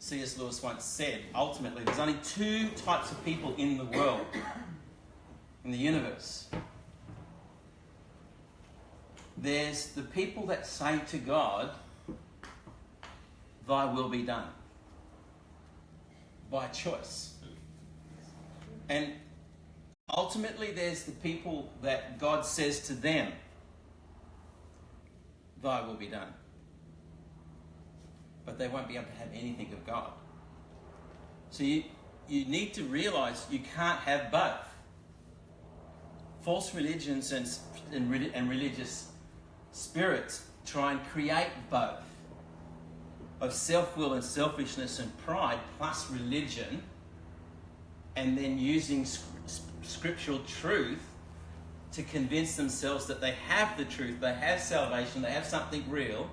C.S. Lewis once said, ultimately, there's only two types of people in the world, in the universe. There's the people that say to God, "Thy will be done," by choice. And ultimately, there's the people that God says to them, "Thy will be done." But they won't be able to have anything of God. So you need to realise you can't have both. False religions and religious spirits try and create both, of self-will and selfishness and pride plus religion, and then using scriptural truth to convince themselves that they have the truth, they have salvation, they have something real,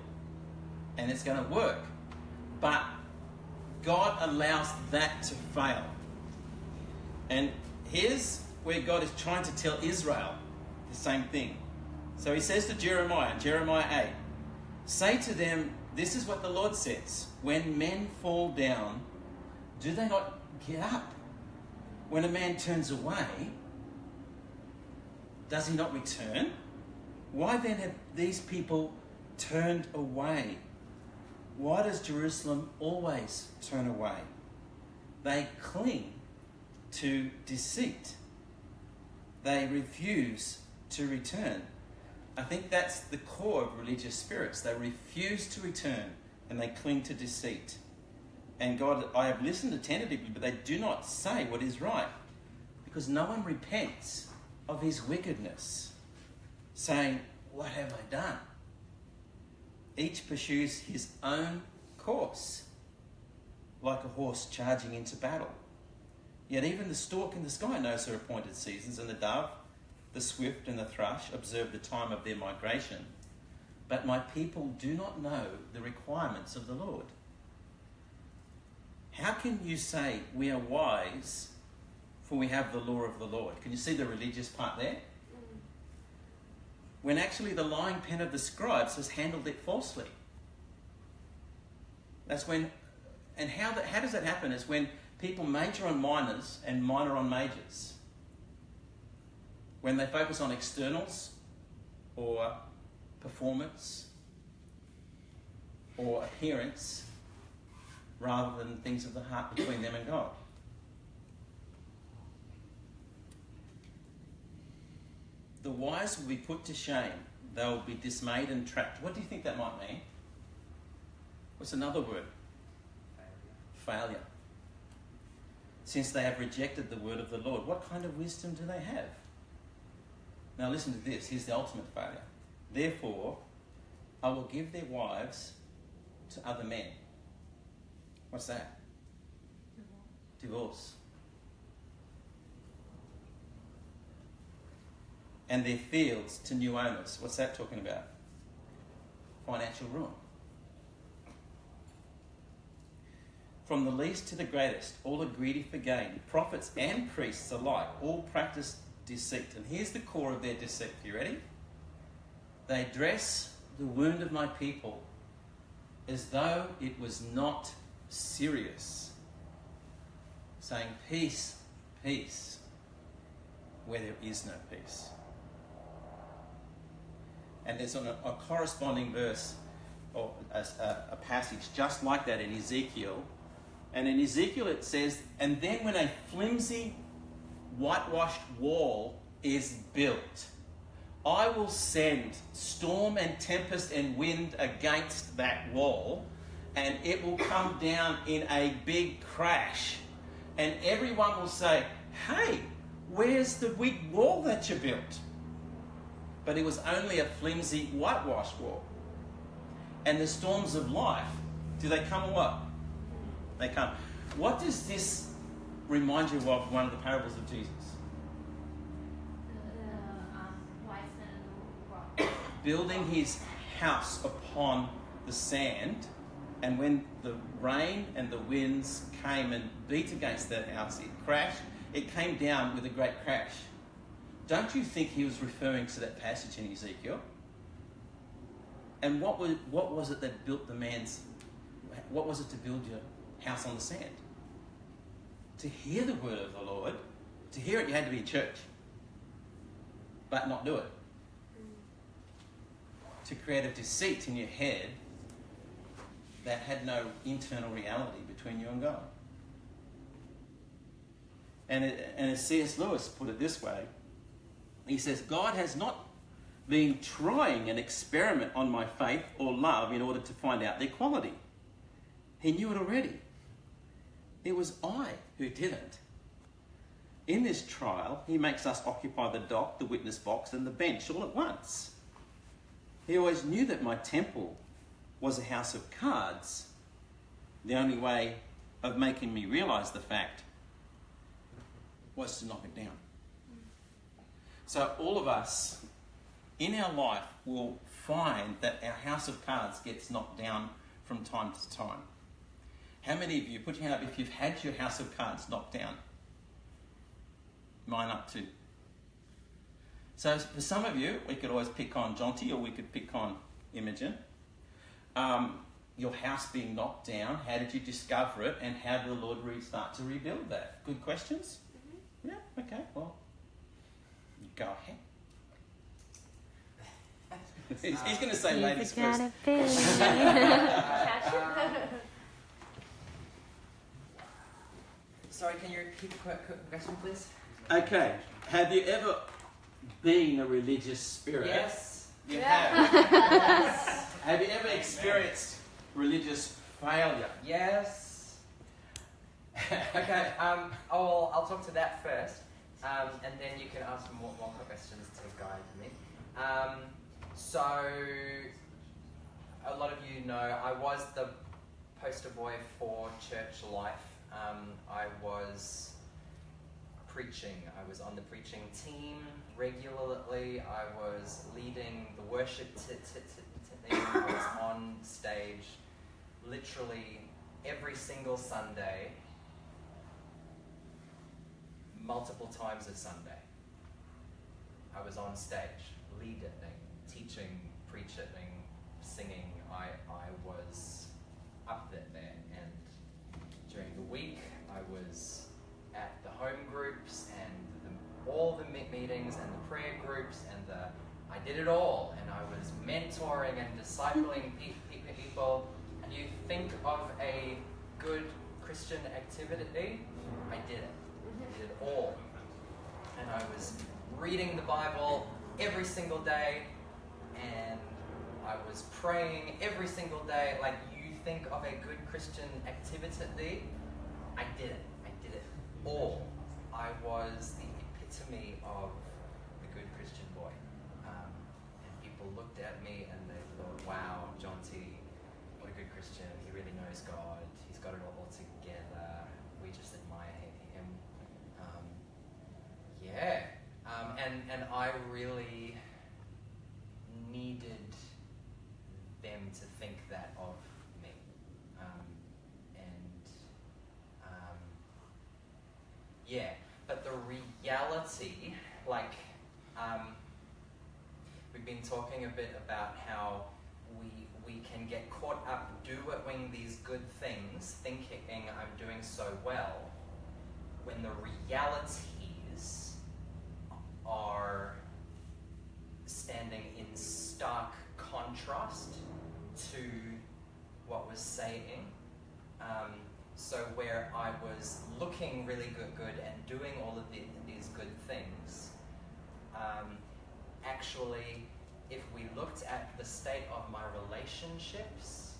and it's going to work. But God allows that to fail. And here's where God is trying to tell Israel the same thing. So he says to Jeremiah, in Jeremiah 8, "Say to them, this is what the Lord says, when men fall down, do they not get up? When a man turns away, does he not return? Why then have these people turned away? Why does Jerusalem always turn away? They cling to deceit. They refuse to return." I think that's the core of religious spirits. They refuse to return and they cling to deceit. And God, I have listened attentively, but they do not say what is right, because no one repents of his wickedness, saying, "What have I done?" Each pursues his own course, like a horse charging into battle. Yet even the stork in the sky knows her appointed seasons, and the dove, the swift and the thrush observe the time of their migration. But my people do not know the requirements of the Lord. How can you say we are wise, for we have the law of the Lord? Can you see the religious part there? When actually the lying pen of the scribes has handled it falsely. That's when, and how does that happen? Is when people major on minors and minor on majors. When they focus on externals or performance or appearance rather than things of the heart between them and God. The wise will be put to shame. They will be dismayed and trapped. What do you think that might mean? What's another word? Failure. Since they have rejected the word of the Lord, what kind of wisdom do they have? Now listen to this. Here's the ultimate failure. Therefore, I will give their wives to other men. What's that? Divorce. And their fields to new owners. What's that talking about? Financial ruin. From the least to the greatest, all are greedy for gain. Prophets and priests alike, all practice deceit. And here's the core of their deceit. You ready? They dress the wound of my people as though it was not serious, saying, "Peace, peace," where there is no peace. And there's a corresponding verse, or a passage just like that in Ezekiel. And in Ezekiel it says, "And then when a flimsy, whitewashed wall is built, I will send storm and tempest and wind against that wall, and it will come down in a big crash. And everyone will say, 'Hey, where's the big wall that you built?' But it was only a flimsy, whitewashed wall." And the storms of life, do they come or what? They come. What does this remind you of one of the parables of Jesus? Building his house upon the sand, and when the rain and the winds came and beat against that house, it crashed. It came down with a great crash. Don't you think he was referring to that passage in Ezekiel? And what was it that built the man's... What was it to build your house on the sand. To hear the word of the Lord, to hear it, you had to be in church, but not do it. To create a deceit in your head that had no internal reality between you and God. And as C.S. Lewis put it this way, he says, God has not been trying an experiment on my faith or love in order to find out their quality. He knew it already. It was I who didn't. In this trial, he makes us occupy the dock, the witness box, and the bench all at once. He always knew that my temple was a house of cards. The only way of making me realise the fact was to knock it down. So all of us in our life will find that our house of cards gets knocked down from time to time. How many of you, put your hand up if you've had your house of cards knocked down? Mine up too. So for some of you, we could always pick on Jonty or we could pick on Imogen. Your house being knocked down, how did you discover it and how did the Lord start to rebuild that? Good questions? Mm-hmm. Yeah, okay, well, go ahead. He's going to say ladies first. Sorry, can you repeat the question, please? Okay. Have you ever been a religious spirit? Yes. You have. Have you ever experienced religious failure? Yes. Okay. I'll talk to that first, and then you can ask more questions to guide me. So, a lot of you know I was the poster boy for church life. I was preaching. I was on the preaching team regularly. I was leading the worship team. I was on stage literally every single Sunday, multiple times a Sunday. I was on stage, leading, teaching, preaching, singing. I was up there, and during the week I was at the home groups and all the meetings and the prayer groups and I did it all, and I was mentoring and discipling people. And you think of a good Christian activity, I did it. I did it all. And I was reading the Bible every single day, and I was praying every single day. Like, you think of a good Christian activity, I did it. I did it all. I was the epitome of the good Christian boy. And people looked at me and they thought, wow, Jonty, what a good Christian. He really knows God. He's got it all together. We just admire him. And I really needed them to think that of me. But the reality, we've been talking a bit about how we can get caught up doing these good things, thinking I'm doing so well, when the realities are standing in stark contrast to what was saying. So where I was looking really good and doing all of these good things, actually, if we looked at the state of my relationships,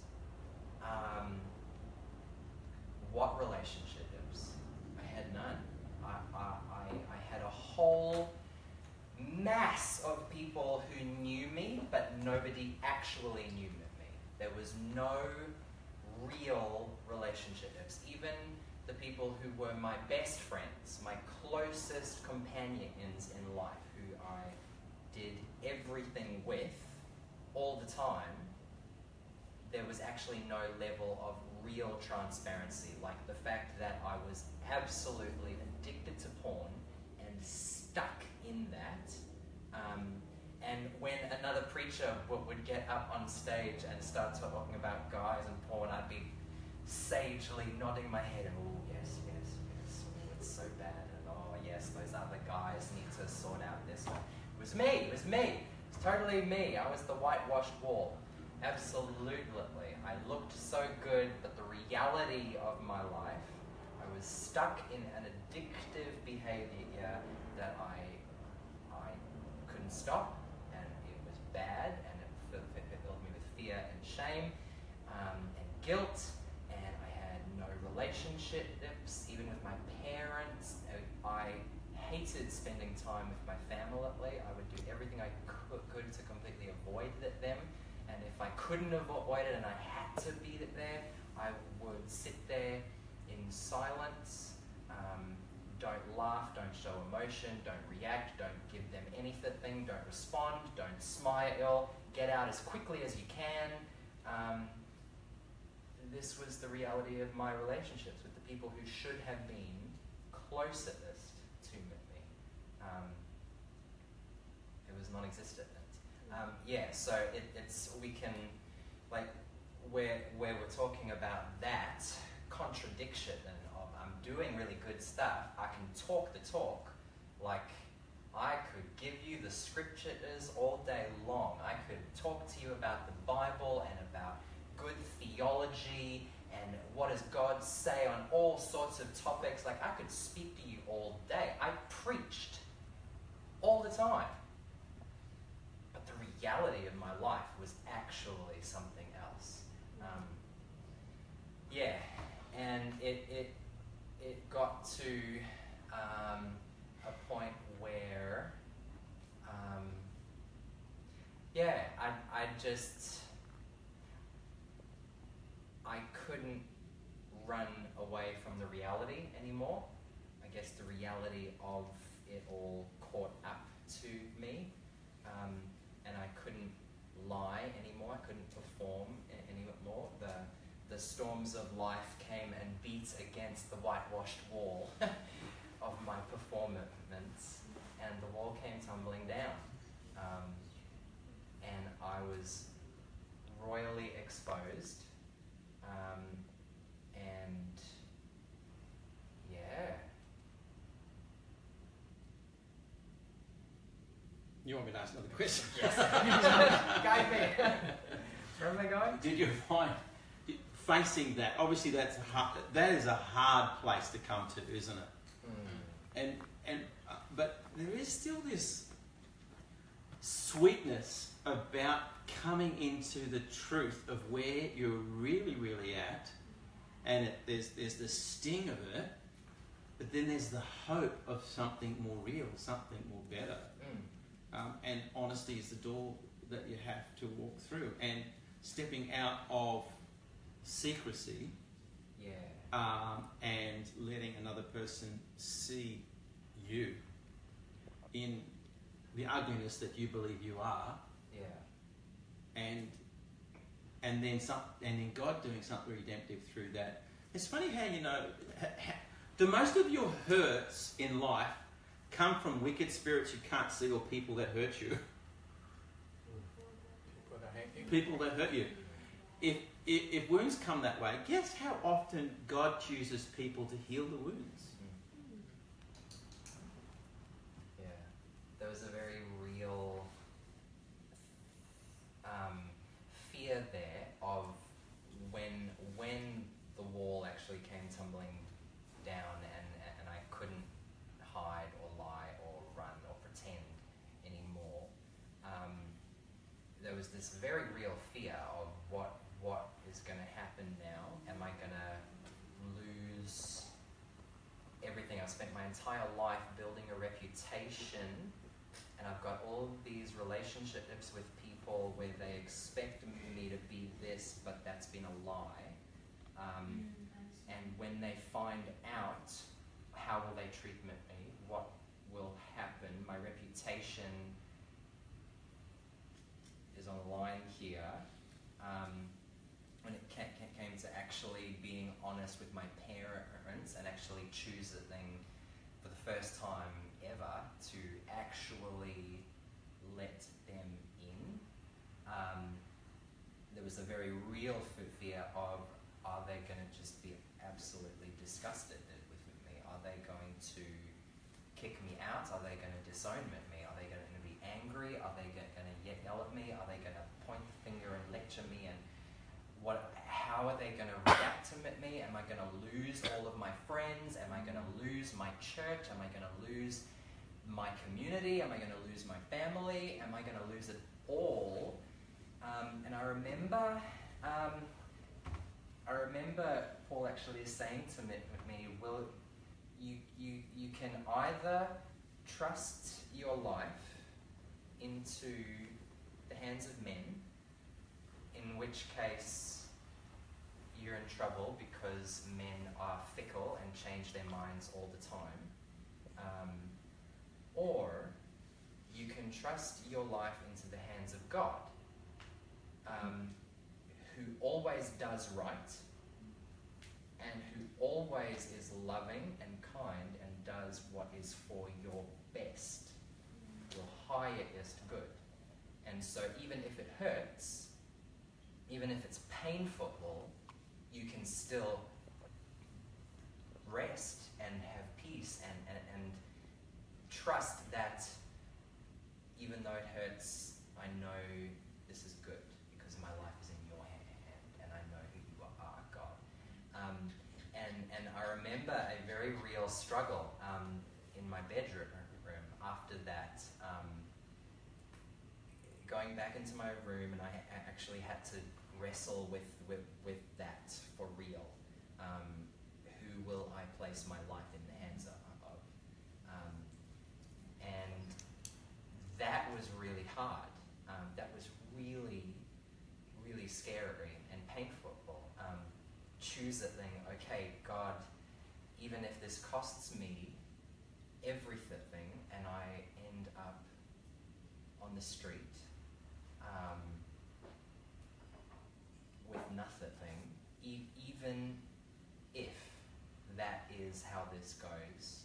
what relationships? I had none. I had a whole mass of people who knew me, but nobody actually knew me. There was no real relationships. Even the people who were my best friends, my closest companions in life, who I did everything with all the time, there was actually no level of real transparency. Like the fact that I was absolutely addicted to porn and stuck in that. And when another preacher would get up on stage and start talking about guys and porn, I'd be sagely nodding my head and, oh, yes, oh, it's so bad, and oh, yes, those other guys need to sort out this one. It was me. It's totally me. I was the whitewashed wall. Absolutely. I looked so good, but the reality of my life, I was stuck in an addictive behavior that I couldn't stop, and it was bad, and it filled me with fear and shame and guilt, and I had no relationships, even with my parents. I hated spending time with my family. I would do everything I could to completely avoid them, and if I couldn't avoid it and I had to be there, I would sit there in silence, don't laugh, don't show emotion, don't react, don't give them anything, don't respond, don't smile, get out as quickly as you can. This was the reality of my relationships with the people who should have been closest to me. It was non-existent. So it's we can, like, where we're talking about that contradiction of I'm doing really good stuff, I can talk the talk, like I could give you the scriptures all day long. I could talk to you about the Bible and about good theology and what does God say on all sorts of topics. Like, I could speak to you all day. I preached all the time. But the reality of my life was actually something else. And it got to a point where I couldn't run away from the reality anymore. I guess the reality of it all caught up to me, and I couldn't lie anymore. I couldn't perform anymore. The storms of life came and beat against the whitewashed wall of my performance, and the wall came tumbling down. And I was royally exposed. And yeah. You want me to ask another question? Yes. Guide me. Where am I going? Did you find facing that? Obviously, that is a hard place to come to, isn't it? But there is still this sweetness about coming into the truth of where you're really, really at, and there's the sting of it, but then there's the hope of something more real, something more better. And honesty is the door that you have to walk through, and stepping out of secrecy, and letting another person see you in the ugliness that you believe you are, and then God doing something redemptive through that. It's funny how the most of your hurts in life come from wicked spirits you can't see, or people that hurt you. People that hurt you. If wounds come that way, guess how often God chooses people to heal the wounds? There was a very real fear there of when the wall actually came tumbling down, and I couldn't hide or lie or run or pretend anymore. There was this very real fear of what is going to happen now. Am I going to lose everything? I've spent my entire life building a reputation, and I've got all these relationships with people where they expect me to be this, but that's been a lie. And when they find out, how will they treat me? What will happen? My reputation is on the line here. When it came to actually being honest with my parents and actually choosing for the first time ever to actually let them in, there was a very real fear of, are they going to just absolutely disgusted with me? Are they going to kick me out? Are they going to disown me? Are they going to be angry? Are they going to yell at me? Are they going to point the finger and lecture me? And how are they going to react to me? Am I going to lose all of my friends? Am I going to lose my church? Am I going to lose my community? Am I going to lose my family? Am I going to lose it all? And I remember Paul actually saying to me, "Will you can either trust your life into the hands of men, in which case you're in trouble because men are fickle and change their minds all the time, or you can trust your life into the hands of God, who always does right and who always is loving and kind and does what is for your best, your highest good. And so even if it hurts, even if it's painful, you can still rest and have peace and trust that even though it hurts, I know this is good because my life is in your hand and I know who you are, God." And I remember a very real struggle in my bedroom after that, going back into my room, and I actually had to wrestle with that for real. Who will I place my life in the hands of? And that was really hard. That was really, really scary and painful. Choose that thing, okay, God, even if this costs me everything and I end up on the street with nothing, even if that is how this goes,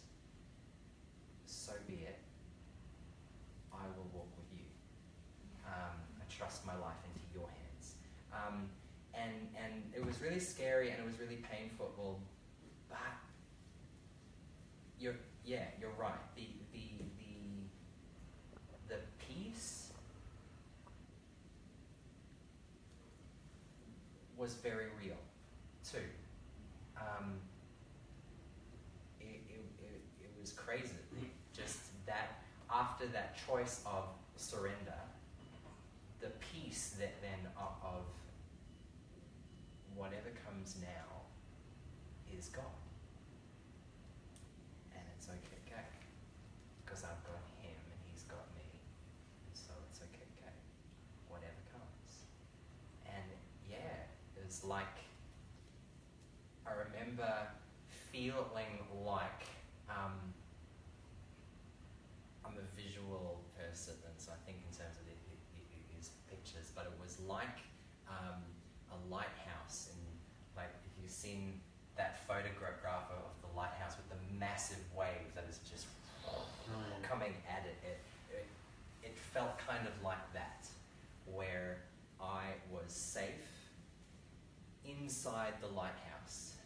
so be it. I will walk with you. I trust my life into your hands. And it was really scary and it was really painful, but you're right. The peace was very real too. It was crazy. Just that after that choice of surrender, the peace that then of whatever comes now is God. And it's okay, because I've got him and he's got me. So it's okay, whatever comes. And yeah, it was like, I remember feeling like I'm a visual person, and so I think in terms of his pictures, but it was like a lighthouse, and like if you've seen that photograph of the lighthouse with the massive wave that is just coming at it felt kind of like that, where I was safe inside the lighthouse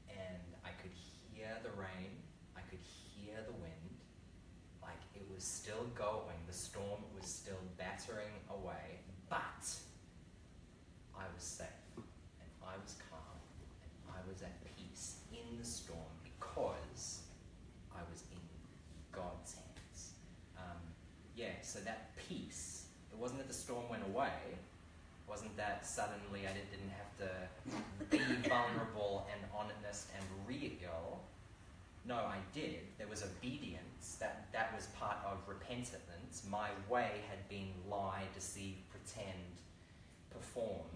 and I could hear the rain, I could hear the wind, like it was still going, the storm was still battering away, but I was safe and I was calm and I was at peace in the storm because I was in God's hands. So that peace, it wasn't that the storm went away, it wasn't that suddenly I didn't have to be vulnerable and honest and real. No, I did. There was obedience. That was part of repentance. My way had been lie, deceive, pretend, perform.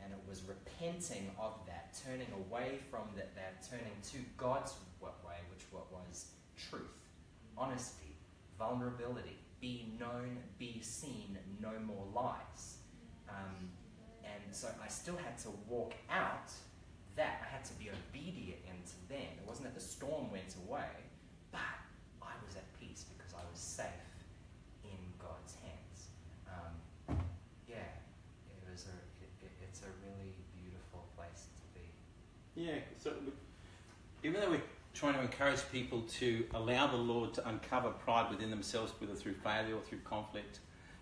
And it was repenting of that, turning away from that, turning to God's way, which was truth, honesty, vulnerability, be known, be seen, no more lies. And so I still had to walk out that. I had to be obedient to them. It wasn't that the storm went away, but I was at peace because I was safe in God's hands. It's a really beautiful place to be. Yeah, so even though we're trying to encourage people to allow the Lord to uncover pride within themselves, whether through failure or through conflict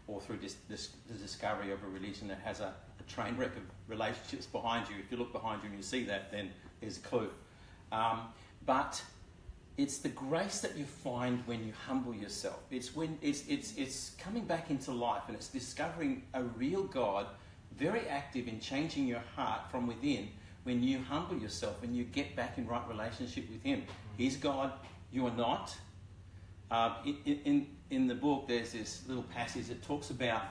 or through the discovery of a religion that has a train wreck of relationships behind you. If you look behind you and you see that, then there's a clue. But it's the grace that you find when you humble yourself. It's when it's coming back into life, and it's discovering a real God, very active in changing your heart from within. When you humble yourself and you get back in right relationship with Him, He's God, you are not. In the book, there's this little passage that talks about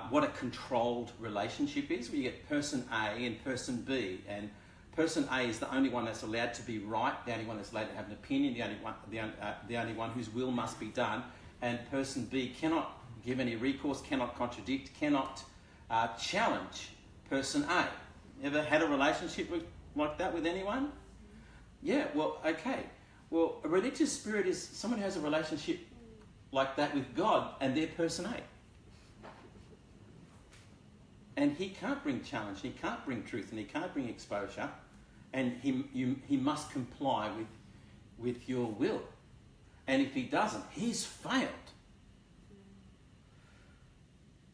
what a controlled relationship is, where you get person A and person B, and person A is the only one that's allowed to be right, the only one that's allowed to have an opinion, the only one whose will must be done, and person B cannot give any recourse, cannot contradict, cannot challenge person A. Ever had a relationship like that with anyone? Yeah, well, okay. Well, a religious spirit is someone who has a relationship like that with God, and they're person A. And He can't bring challenge, He can't bring truth, and He can't bring exposure, and he must comply with your will. And if He doesn't, He's failed.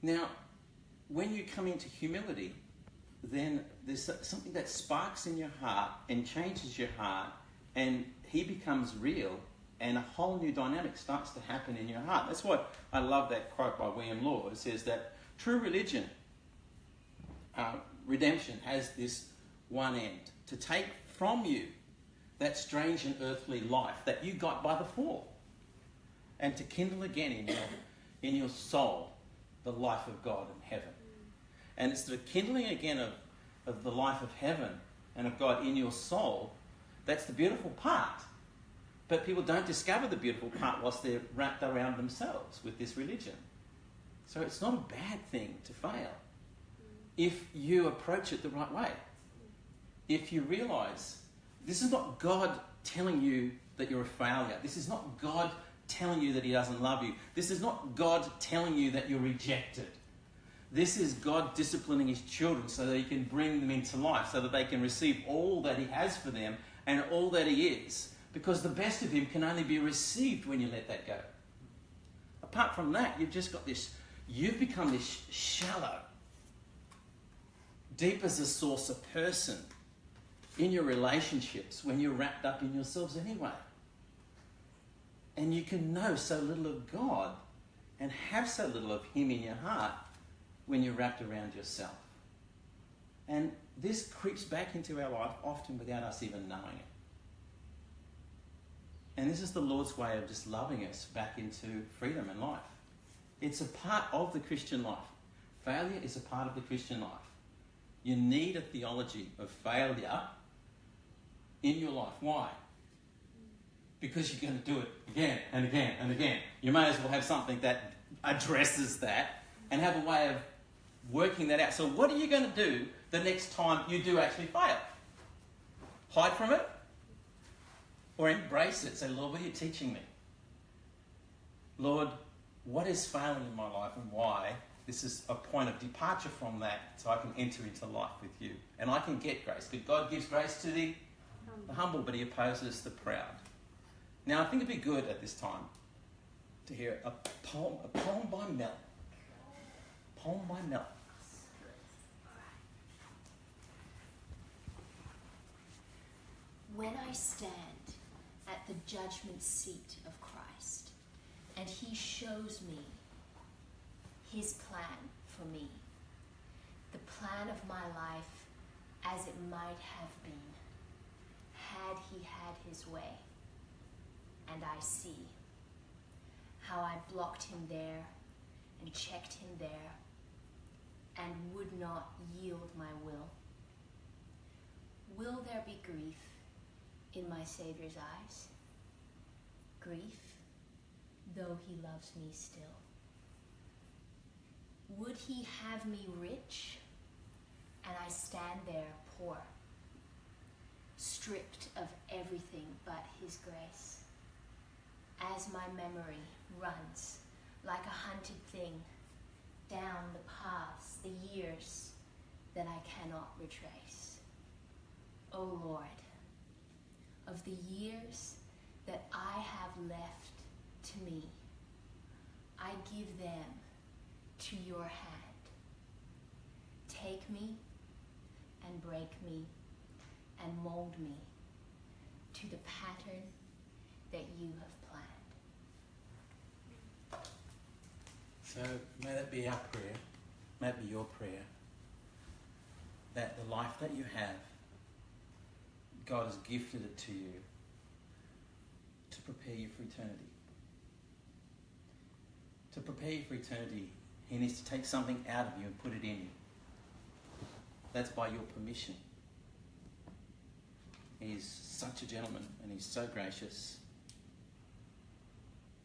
Now, when you come into humility, then there's something that sparks in your heart and changes your heart, and He becomes real, and a whole new dynamic starts to happen in your heart. That's why I love that quote by William Law. It says that true religion, redemption, has this one end: to take from you that strange and earthly life that you got by the fall, and to kindle again in your soul the life of God in heaven. And it's the kindling again of the life of heaven and of God in your soul that's the beautiful part. But people don't discover the beautiful part whilst they're wrapped around themselves with this religion. So it's not a bad thing to fail if you approach it the right way. If you realise this is not God telling you that you're a failure. This is not God telling you that He doesn't love you. This is not God telling you that you're rejected. This is God disciplining His children so that He can bring them into life, so that they can receive all that He has for them and all that He is. Because the best of Him can only be received when you let that go. Apart from that, you've become this shallow, deep as a saucer person in your relationships when you're wrapped up in yourselves anyway. And you can know so little of God and have so little of Him in your heart when you're wrapped around yourself. And this creeps back into our life often without us even knowing it. And this is the Lord's way of just loving us back into freedom and life. It's a part of the Christian life. Failure is a part of the Christian life. You need a theology of failure in your life. Why? Because you're going to do it again and again and again. You may as well have something that addresses that and have a way of working that out. So what are you going to do the next time you do actually fail? Hide from it? Or embrace it? Say, Lord, what are you teaching me? Lord, what is failing in my life and why? This is a point of departure from that so I can enter into life with you. And I can get grace. Because God gives grace to the humble, but He opposes the proud. Now, I think it'd be good at this time to hear a poem by Mel. Poem by Mel. When I stand at the judgment seat of Christ, and He shows me His plan for me, the plan of my life as it might have been, had He had His way. And I see how I blocked Him there and checked Him there and would not yield my will. Will there be grief in my Saviour's eyes? Grief, though He loves me still. Would He have me rich and I stand there poor, stripped of everything but His grace? As my memory runs like a hunted thing down the paths, the years that I cannot retrace. O Lord, of the years that I have left to me, I give them to your hand. Take me and break me and mold me to the pattern that you have planned. So may that be our prayer, may it be your prayer, that the life that you have, God has gifted it to you to prepare you for eternity. To prepare you for eternity, He needs to take something out of you and put it in you. That's by your permission. He's such a gentleman and He's so gracious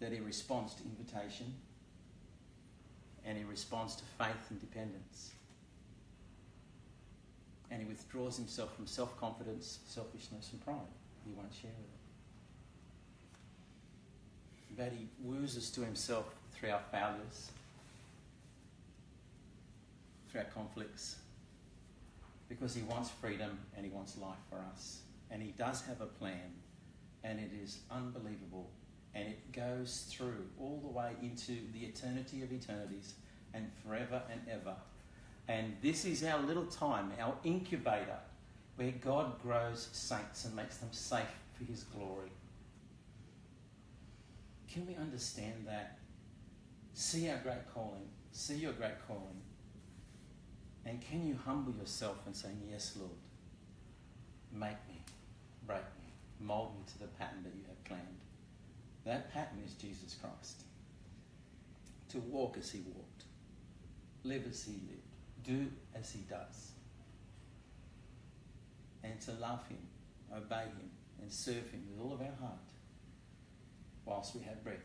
that He responds to invitation and He responds to faith and dependence. And He withdraws Himself from self-confidence, selfishness and pride. He won't share with it. But He woos us to Himself through our failures, through our conflicts, because He wants freedom and He wants life for us. And He does have a plan, and it is unbelievable, and it goes through all the way into the eternity of eternities and forever and ever. And this is our little time, our incubator, where God grows saints and makes them safe for His glory. Can we understand that? See our great calling. See your great calling. And can you humble yourself and say, yes, Lord, make me, break me, mold me to the pattern that you have planned. That pattern is Jesus Christ. To walk as He walked, live as He lived, do as He does. And to love Him, obey Him, and serve Him with all of our heart whilst we have breath.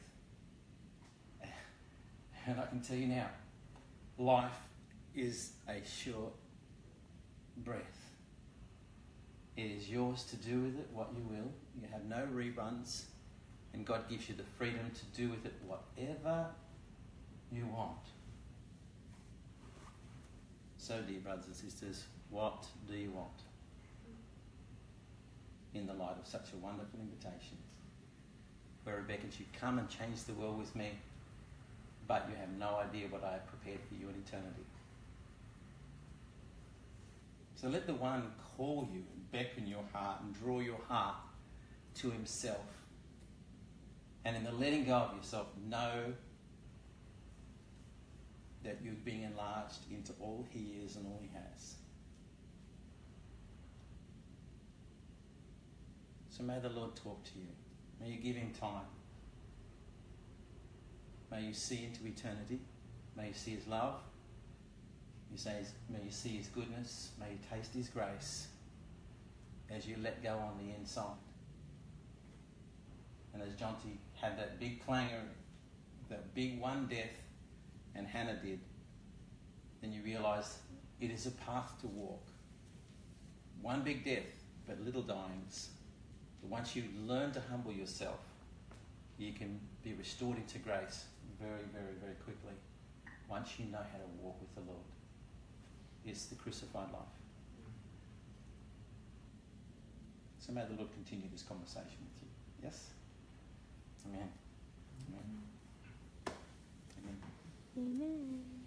And I can tell you now, life is a short breath. It is yours to do with it what you will. You have no reruns, and God gives you the freedom to do with it whatever you want. So, dear brothers and sisters, what do you want? In the light of such a wonderful invitation, where Rebecca said, come and change the world with me, but you have no idea what I have prepared for you in eternity. So let the One call you and beckon your heart and draw your heart to Himself. And in the letting go of yourself, know that you're being enlarged into all He is and all He has. So may the Lord talk to you. May you give Him time. May you see into eternity. May you see His love. May you see His goodness. May you taste His grace as you let go on the inside. And as Jonty had that big clangor, that big one death, and Hannah did, then you realise it is a path to walk. One big death, but little dyings. But once you learn to humble yourself, you can be restored into grace very, very, very quickly. Once you know how to walk with the Lord. It's the crucified life. So may the Lord continue this conversation with you. Yes? Amen. Amen. Amen. Amen.